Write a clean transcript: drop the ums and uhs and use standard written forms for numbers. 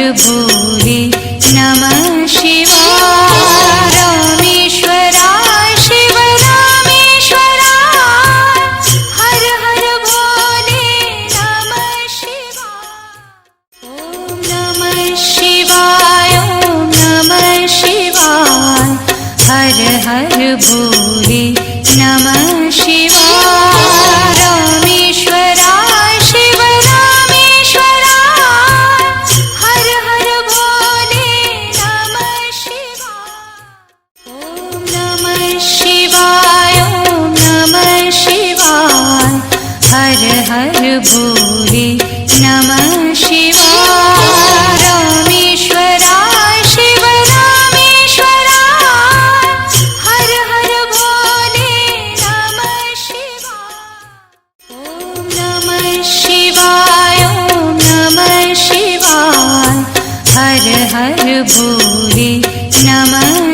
भोले नमः शिवाय। रामेश्वराय शिव रामेश्वराय, हर हर भोले नमः शिवाय। ॐ नमः शिवाय, ॐ नमः शिवाय, हर हर भोले नमः शिवाय। रामेश्वराय शिव रामेश्वराय, हर हर भोले नमः शिवाय। ॐ नमः शिवाय, ॐ नमः शिवाय, हर हर भोले नमः शिवाय। रामेश्वराय शिव रामेश्वराय, हर हर भोले नमः शिवाय। ॐ नमः शिवाय, ॐ नमः शिवाय, हर हर भोले नमः